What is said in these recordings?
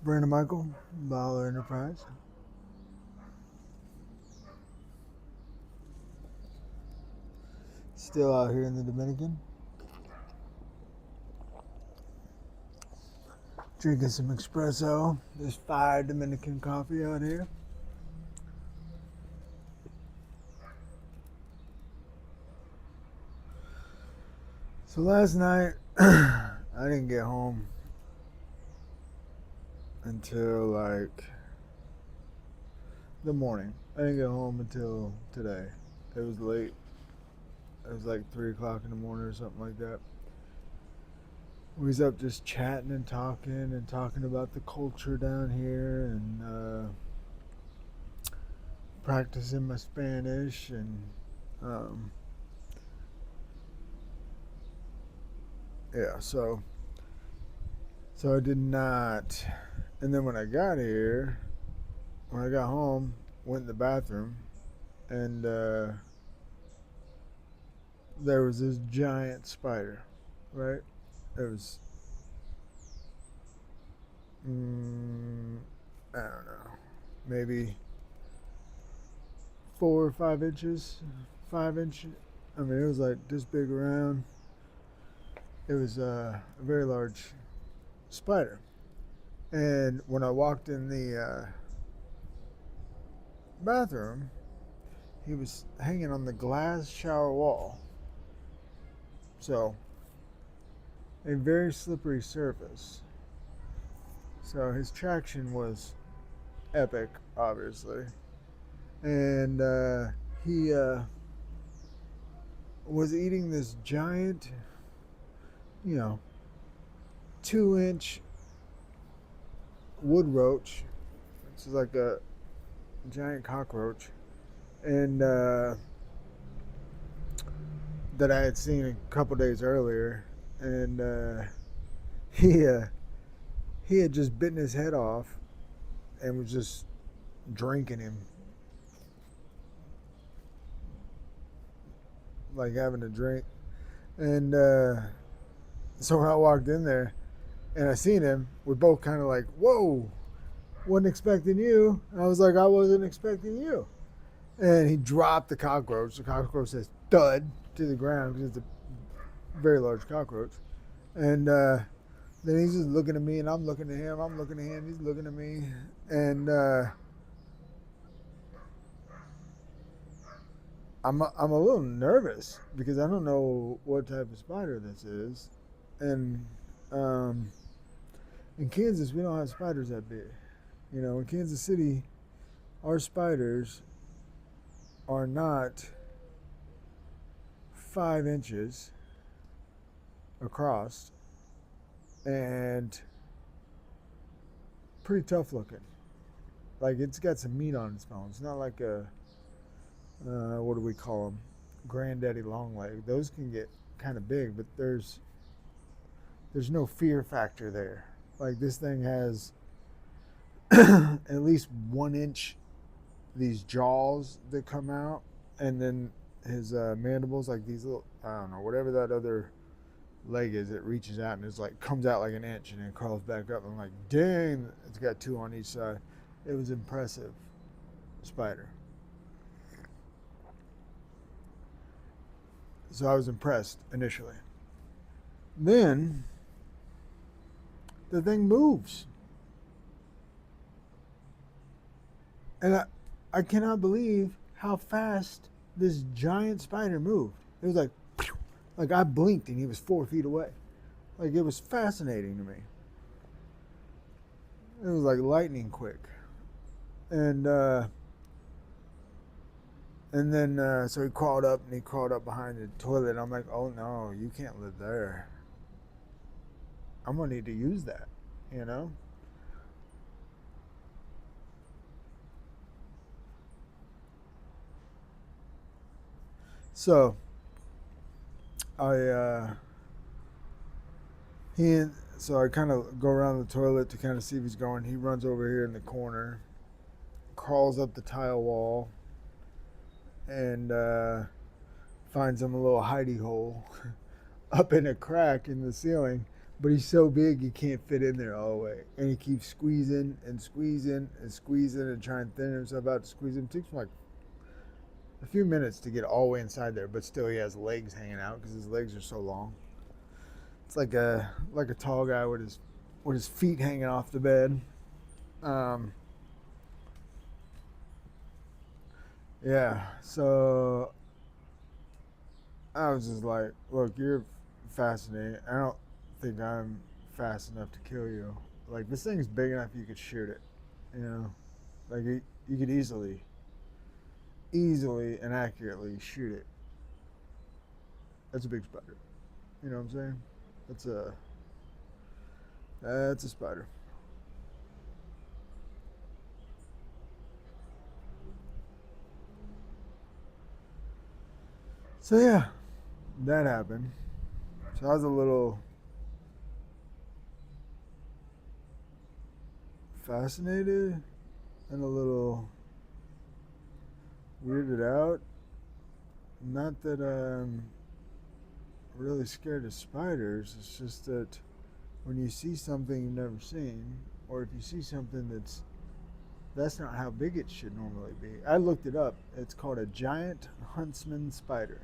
Brandon Michael, Baller Enterprise. Still out here in the Dominican. Drinking some espresso. There's fire Dominican coffee out here. So last night, I didn't get home until like the morning. I didn't get home until today. It was late. It was like 3 o'clock in the morning or something like that. We was up just chatting and talking about the culture down here and practicing my Spanish and um, yeah. So I did not. And then when I got home, went in the bathroom and there was this giant spider, right? It was, I don't know, maybe 4 or 5 inches, 5 inch. I mean, it was like this big around. It was a very large spider. And when I walked in the bathroom, he was hanging on the glass shower wall. So, a very slippery surface. So, his traction was epic, obviously. And he was eating this giant, you know, 2 inch wood roach. This is like a giant cockroach. And that I had seen a couple days earlier. And he, uh, he had just bitten his head off and was just drinking him, like having a drink. And so when I walked in there and I seen him, we both kind of like, whoa, wasn't expecting you. And I was like, I wasn't expecting you. And he dropped the cockroach. The cockroach says thud to the ground because it's a very large cockroach. And then he's just looking at me, and I'm looking at him. I'm looking at him. He's looking at me. And I'm a little nervous because I don't know what type of spider this is. And um, in Kansas, we don't have spiders that big. You know, in Kansas City, our spiders are not 5 inches across and pretty tough looking. Like it's got some meat on its bones. It's not like a what do we call them? Granddaddy long leg. Those can get kind of big, but there's no fear factor there. Like this thing has at least 1 inch these jaws that come out, and then his mandibles, like these little, I don't know, whatever that other leg is, it reaches out and it's like comes out like an inch and then crawls back up. I'm like, dang, it's got two on each side. It was impressive spider. So I was impressed initially. Then the thing moves. And I cannot believe how fast this giant spider moved. It was like I blinked and he was 4 feet away. Like it was fascinating to me. It was like lightning quick. And then so he crawled up and he crawled up behind the toilet. And I'm like, oh no, you can't live there. I'm gonna need to use that, you know? So I he so I kind of go around the toilet to kind of see if he's going. He runs over here in the corner, crawls up the tile wall, and finds him a little hidey hole up in a crack in the ceiling. but he's so big he can't fit in there all the way, and he keeps squeezing and squeezing and squeezing and trying to thin himself out to squeeze him. It takes him like a few minutes to get all the way inside there, but still he has legs hanging out because his legs are so long. It's like a tall guy with his feet hanging off the bed. Um, yeah, so I was just like, look, you're fascinating. I don't think I'm fast enough to kill you. Like, this thing's big enough you could shoot it, you know? Like, you could easily and accurately shoot it. That's a big spider. You know what I'm saying? That's a, that's a spider. So, yeah, that happened. So I was a little fascinated and a little weirded out. Not that I'm really scared of spiders. It's just that when you see something you've never seen, or if you see something that's not how big it should normally be. I looked it up. It's called a giant huntsman spider,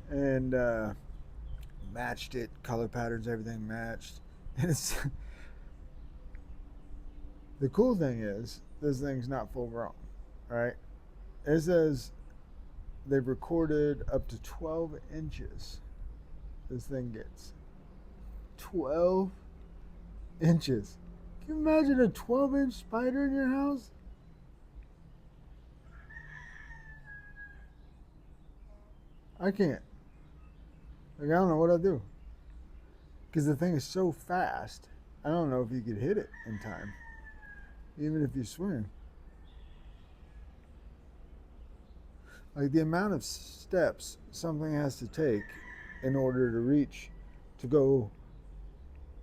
and matched it, color patterns, everything matched. And it's the cool thing is this thing's not full grown, right? It says they've recorded up to 12 inches. This thing gets 12 inches. Can you imagine a 12-inch spider in your house? I can't. Like, I don't know what I'll do. Because the thing is so fast, I don't know if you could hit it in time, even if you swing. Like, the amount of steps something has to take in order to reach, to go.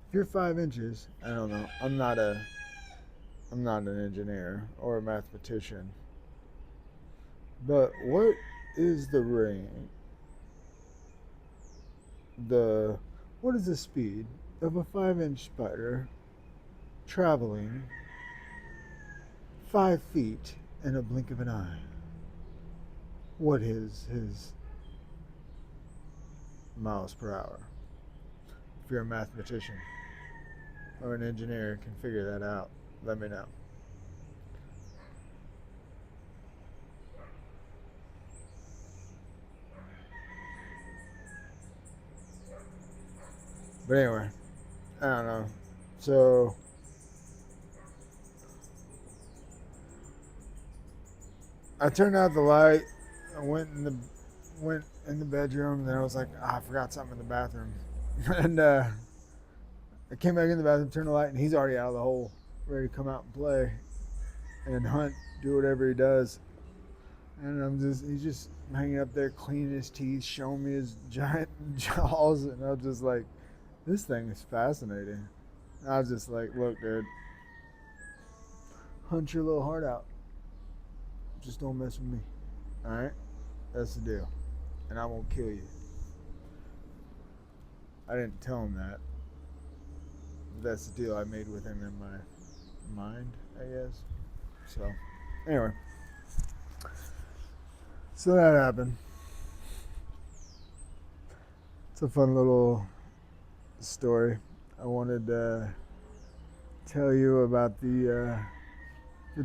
If you're 5 inches, I don't know. I'm not an engineer or a mathematician, but what is the range? The what is the speed of a 5-inch spider traveling 5 feet in a blink of an eye? What is his miles per hour? If you're a mathematician or an engineer can figure that out, let me know. But anyway, I don't know. So I turned out the light. I went in the bedroom. And then I was like, I forgot something in the bathroom, and I came back in the bathroom, turned the light, and he's already out of the hole, ready to come out and play and hunt, do whatever he does. And he's just hanging up there, cleaning his teeth, showing me his giant jaws, and I'm just like, this thing is fascinating. And I was just like, look, dude, hunt your little heart out. Just don't mess with me. All right, that's the deal, and I won't kill you. I didn't tell him that. That's the deal I made with him in my mind, I guess. So, anyway, so that happened. It's a fun little story. I wanted to tell you about the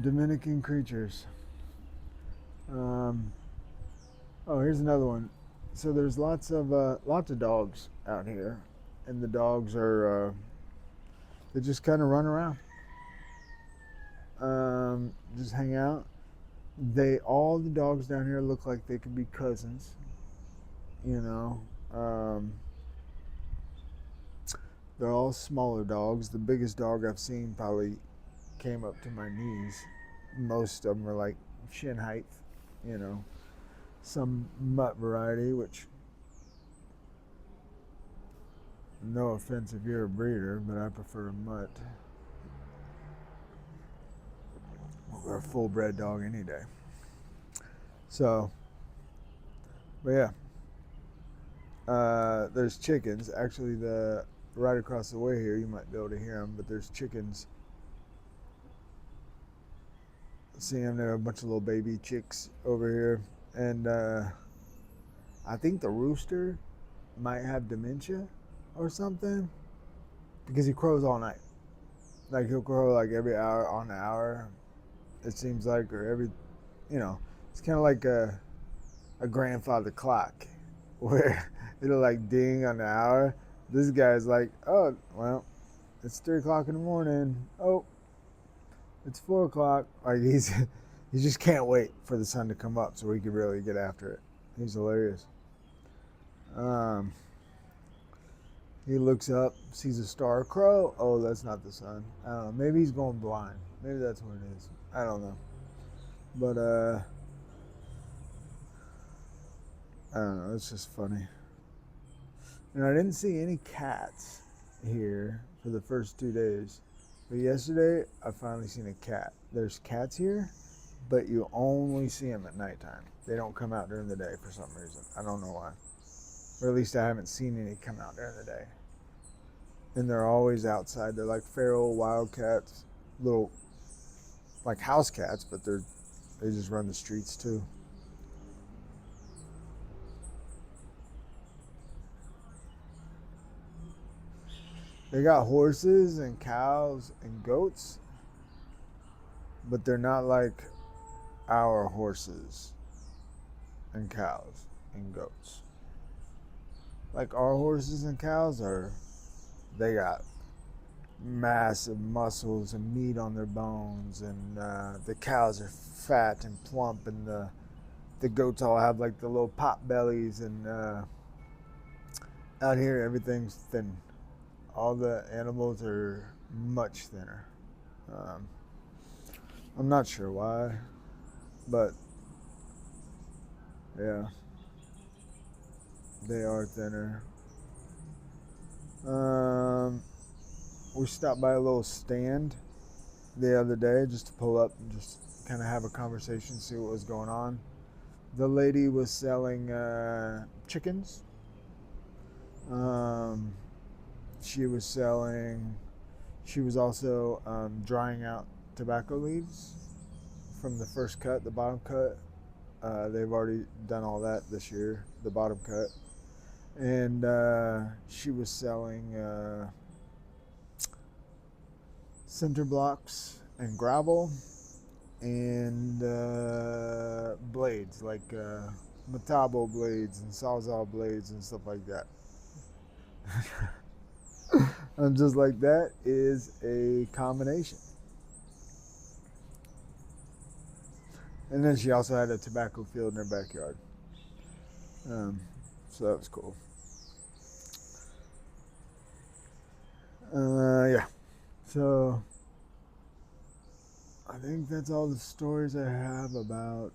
Dominican creatures. Um, oh, here's another one. So there's lots of dogs out here, and the dogs are they just kind of run around, just hang out. All the dogs down here look like they could be cousins, you know. They're all smaller dogs. The biggest dog I've seen probably came up to my knees. Most of them are like shin height, you know. Some mutt variety, which, no offense if you're a breeder, but I prefer a mutt or a full bred dog any day. So, but yeah, there's chickens. Actually, the right across the way here, you might be able to hear them, but there's chickens. See them? There are a bunch of little baby chicks over here. And I think the rooster might have dementia or something because he crows all night. Like he'll crow like every hour on the hour, it seems like, or every, it's kind of like a grandfather clock where it'll like ding on the hour. This guy's like, oh, well, it's 3 o'clock in the morning. Oh, it's 4 o'clock. Like he just can't wait for the sun to come up so he can really get after it. He's hilarious. He looks up, sees a star crow. Oh, that's not the sun. I don't know. Maybe he's going blind. Maybe that's what it is. I don't know. But I don't know. It's just funny. And I didn't see any cats here for the first 2 days. But yesterday, I finally seen a cat. There's cats here, but you only see them at nighttime. They don't come out during the day for some reason. I don't know why. Or at least I haven't seen any come out during the day. And they're always outside. They're like feral wild cats, little like house cats, but they just run the streets too. They got horses and cows and goats, but they're not like our horses and cows and goats. Like our horses and cows they got massive muscles and meat on their bones, and the cows are fat and plump, and the goats all have like the little pot bellies, and out here everything's thin. All the animals are much thinner. I'm not sure why, but yeah, they are thinner. We stopped by a little stand the other day just to pull up and just kind of have a conversation, see what was going on. The lady was selling chickens. She was also drying out tobacco leaves from the first cut, the bottom cut. They've already done all that this year, the bottom cut. And she was selling cinder blocks and gravel and blades, like metabo blades and sawzall blades and stuff like that. I'm just like, that is a combination. And then she also had a tobacco field in her backyard. So that was cool. Yeah. So I think that's all the stories I have about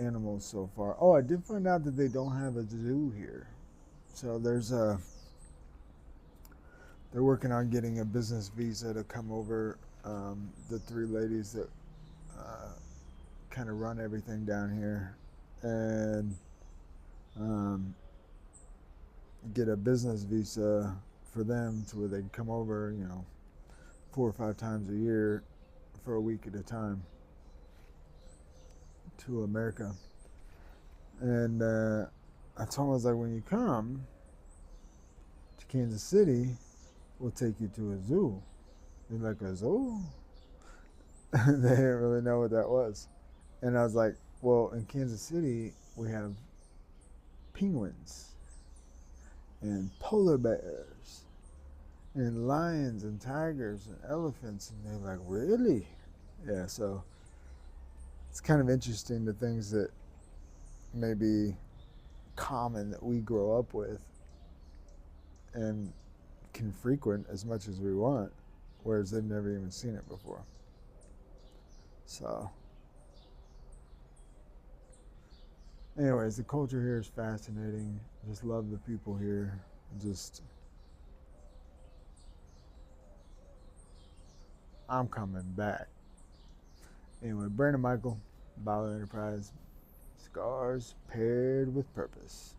animals so far. Oh, I did find out that they don't have a zoo here. So they're working on getting a business visa to come over. The 3 ladies that kind of run everything down here, and get a business visa for them to where they can come over, 4 or 5 times a year for a week at a time to America. And I told them, I was like, when you come to Kansas City, we'll take you to a zoo. They're like, a zoo? They didn't really know what that was. And I was like, well, in Kansas City, we have penguins and polar bears and lions and tigers and elephants. And they're like, really? Yeah, so it's kind of interesting, the things that may be common that we grow up with and can frequent as much as we want, whereas they've never even seen it before. So anyways, the culture here is fascinating. I just love the people here. I'm coming back. Anyway, Brandon Michael, Ballard Enterprise, Scars Paired with Purpose.